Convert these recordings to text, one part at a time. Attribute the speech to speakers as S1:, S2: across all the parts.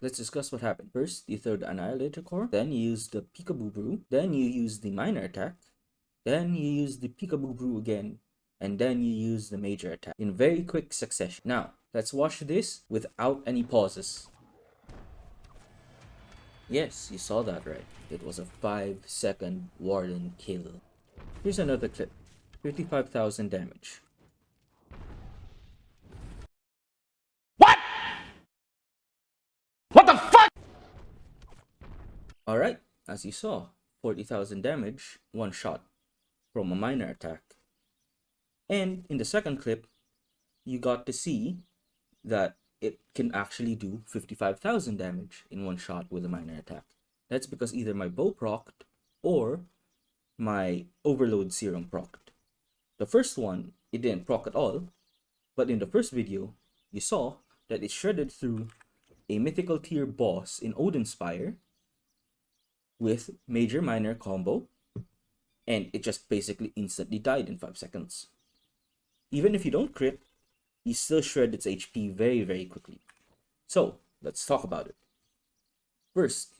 S1: let's discuss what happened. First, you throw the Annihilator Core, then you use the Peekaboo Brew, then you use the Minor Attack, then you use the Peekaboo Brew again, and then you use the Major Attack in very quick succession. Now, let's watch this without any pauses. Yes, you saw that right. It was a 5-second Warden kill. Here's another clip. 55,000 damage.
S2: What? What the fuck?
S1: Alright, as you saw, 40,000 damage, one shot from a minor attack. And in the second clip, you got to see that it can actually do 55,000 damage in one shot with a minor attack. That's because either my bow procced or my overload serum procced. The first one, it didn't proc at all, but in the first video, you saw that it shredded through a mythical tier boss in Odinspire with major minor combo, and it just basically instantly died in 5 seconds. Even if you don't crit, you still shred its HP very, very quickly. So, let's talk about it. First,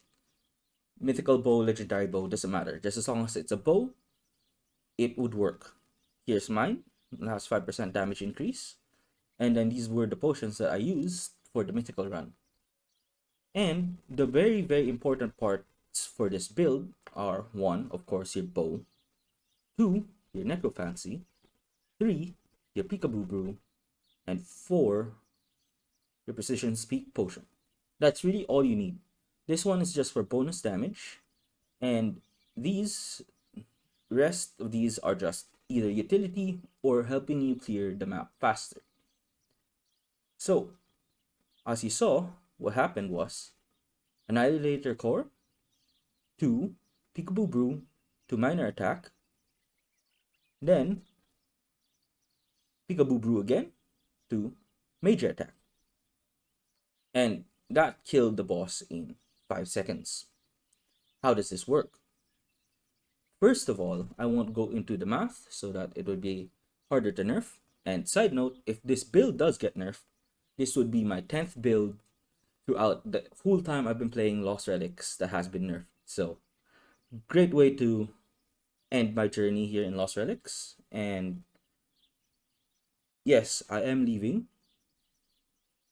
S1: mythical bow, legendary bow, doesn't matter. Just as long as it's a bow, it would work. Here's mine, it has 5% damage increase. And then these were the potions that I used for the mythical run. And the very, very important parts for this build are 1, of course, your bow, 2, your necrophancy, 3, your Peekaboo Brew, and 4, your precision speak potion. That's really all you need. This one is just for bonus damage, and these rest of these are just either utility or helping you clear the map faster. So, as you saw, what happened was Annihilator Core, 2, Peekaboo Brew, 2 minor attack, then Peekaboo Brew again, 2 major attack. And that killed the boss in 5 seconds. How does this work? First of all, I won't go into the math so that it would be harder to nerf. And side note, if this build does get nerfed, this would be my 10th build throughout the whole time I've been playing Lost Relics that has been nerfed. So, great way to end my journey here in Lost Relics. And yes, I am leaving,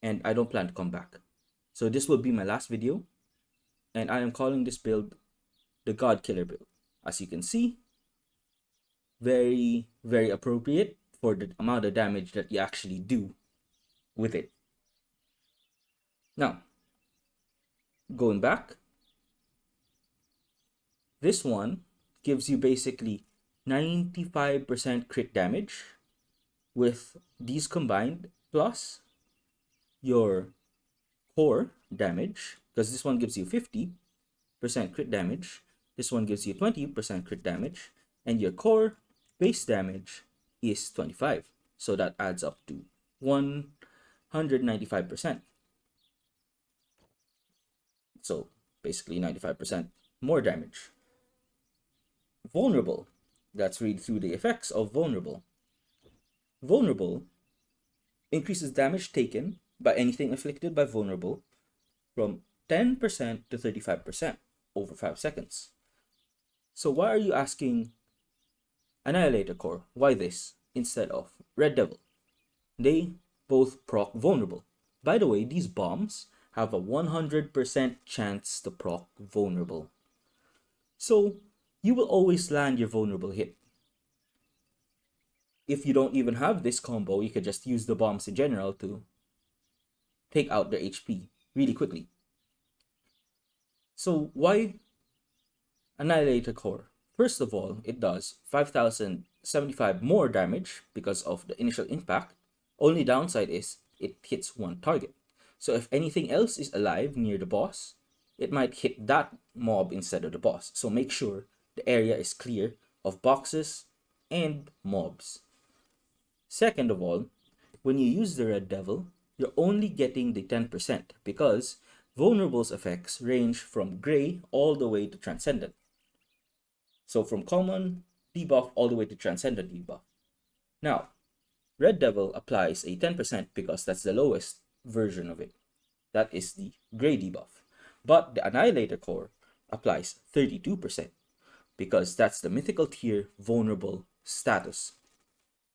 S1: and I don't plan to come back. So this will be my last video, and I am calling this build the God Killer build. As you can see, very, very appropriate for the amount of damage that you actually do with it. Now, going back, this one gives you basically 95% crit damage with these combined, plus your core damage, because this one gives you 50% crit damage, this one gives you 20% crit damage, and your core base damage is 25. So that adds up to 195%. So basically 95% more damage. Vulnerable. Let's read through the effects of Vulnerable. Vulnerable increases damage taken by anything afflicted by Vulnerable from 10% to 35% over 5 seconds. So why are you asking Annihilator Core? Why this instead of Red Devil? They both proc Vulnerable. By the way, these bombs have a 100% chance to proc Vulnerable. So you will always land your Vulnerable hit. If you don't even have this combo, you could just use the bombs in general to take out their HP really quickly. So why Annihilator Core? First of all, it does 5,075 more damage because of the initial impact. Only downside is it hits one target. So if anything else is alive near the boss, it might hit that mob instead of the boss. So make sure the area is clear of boxes and mobs. Second of all, when you use the Red Devil, you're only getting the 10% because Vulnerable's effects range from Gray all the way to Transcendent. So from common debuff all the way to Transcendent debuff. Now, Red Devil applies a 10% because that's the lowest version of it. That is the gray debuff. But the Annihilator core applies 32% because that's the mythical tier vulnerable status.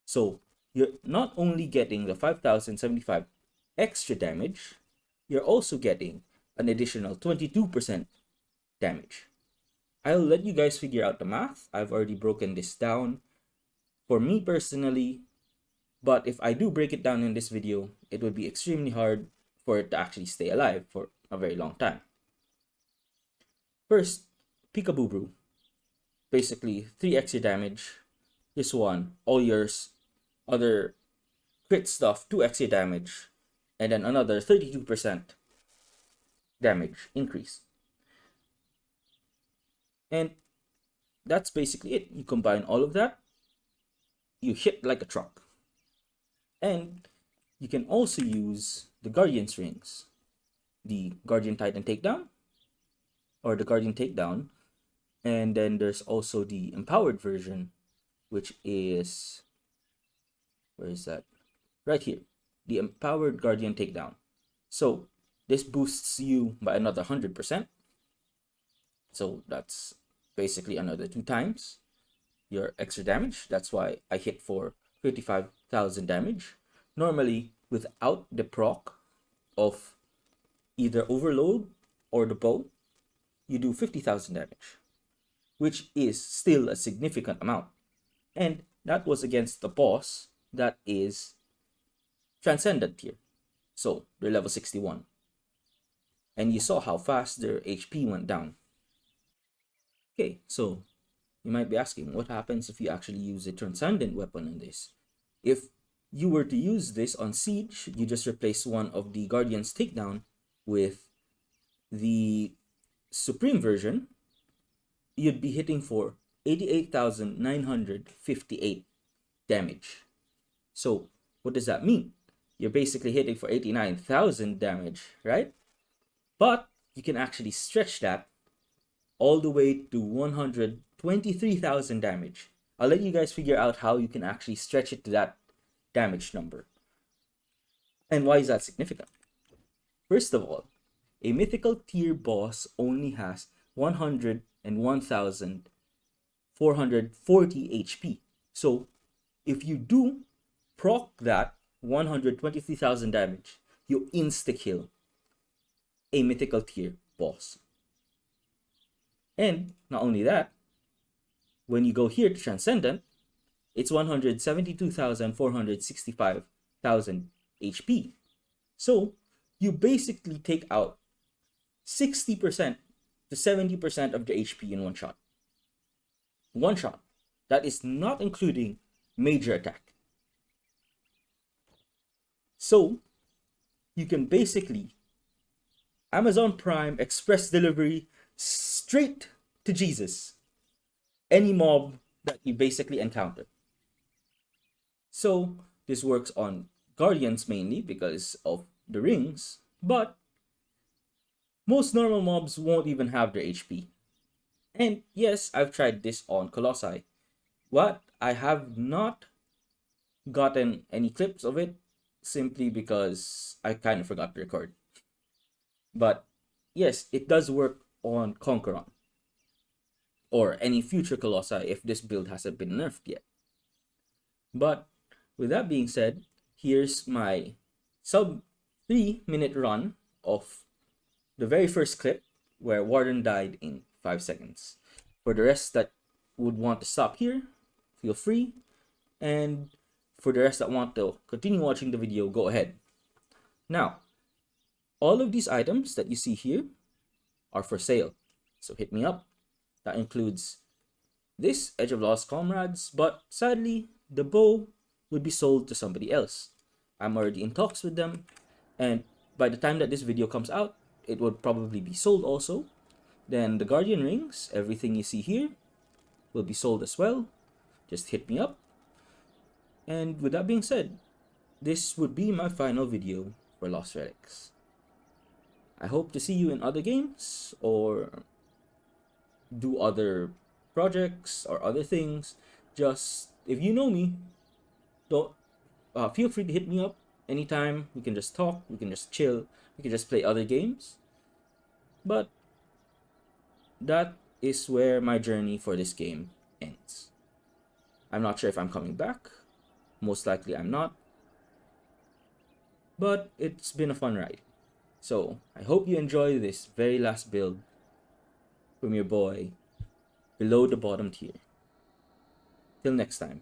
S1: So you're not only getting the 5075 extra damage, you're also getting an additional 22% damage. I'll let you guys figure out the math. I've already broken this down for me personally, but if I do break it down in this video, it would be extremely hard for it to actually stay alive for a very long time. First, Peekaboo Brew. Basically 3 extra damage. This one, all yours. Other crit stuff, 2 extra damage. And then another 32% damage increase. And that's basically it. You combine all of that, you hit like a truck. And you can also use the Guardian's Rings, the Guardian Titan Takedown, or the Guardian Takedown. And then there's also the empowered version, which is, where is that? Right here, the empowered Guardian Takedown. So this boosts you by another 100%. So that's basically another 2 times your extra damage. That's why I hit for 55,000 damage. Normally, without the proc of either Overload or the bow, you do 50,000 damage, which is still a significant amount. And that was against the boss that is Transcendent tier. So they're level 61. And you saw how fast their HP went down. Okay, so you might be asking, what happens if you actually use a Transcendent weapon on this? If you were to use this on Siege, you just replace one of the Guardian's Takedown with the Supreme version, you'd be hitting for 88,958 damage. So what does that mean? You're basically hitting for 89,000 damage, right? But you can actually stretch that all the way to 123,000 damage. I'll let you guys figure out how you can actually stretch it to that damage number. And why is that significant? First of all, a mythical tier boss only has 101,440 HP. So if you do proc that 123,000 damage, you insta-kill a mythical tier boss. And not only that, when you go here to Transcendent, it's 172,465,000 HP. So you basically take out 60% to 70% of the HP in one shot. One shot. That is not including major attack. So you can basically Amazon Prime Express delivery straight to Jesus any mob that you basically encounter. So this works on Guardians mainly because of the rings, but most normal mobs won't even have their HP. And yes, I've tried this on Colossi, but I have not gotten any clips of it simply because I kind of forgot to record. But yes, it does work on Conqueron or any future Colossi if this build hasn't been nerfed yet. But with that being said, here's my sub 3-minute run of the very first clip where Warden died in 5 seconds. For the rest that would want to stop here, feel free. And for the rest that want to continue watching the video, go ahead. Now, all of these items that you see here are for sale. So hit me up. That includes this Edge of Lost Comrades, but sadly, the bow would be sold to somebody else. I'm already in talks with them, and by the time that this video comes out, it would probably be sold also. Then the Guardian Rings, everything you see here, will be sold as well. Just hit me up. And with that being said, this would be my final video for Lost Relics. I hope to see you in other games or do other projects or other things. Just if you know me, don't feel free to hit me up anytime. We can just talk, we can just chill, we I could just play other games. But that is where my journey for this game ends. I'm not sure if I'm coming back. Most likely I'm not. But it's been a fun ride. So I hope you enjoy this very last build from your boy below the bottom tier. Till next time.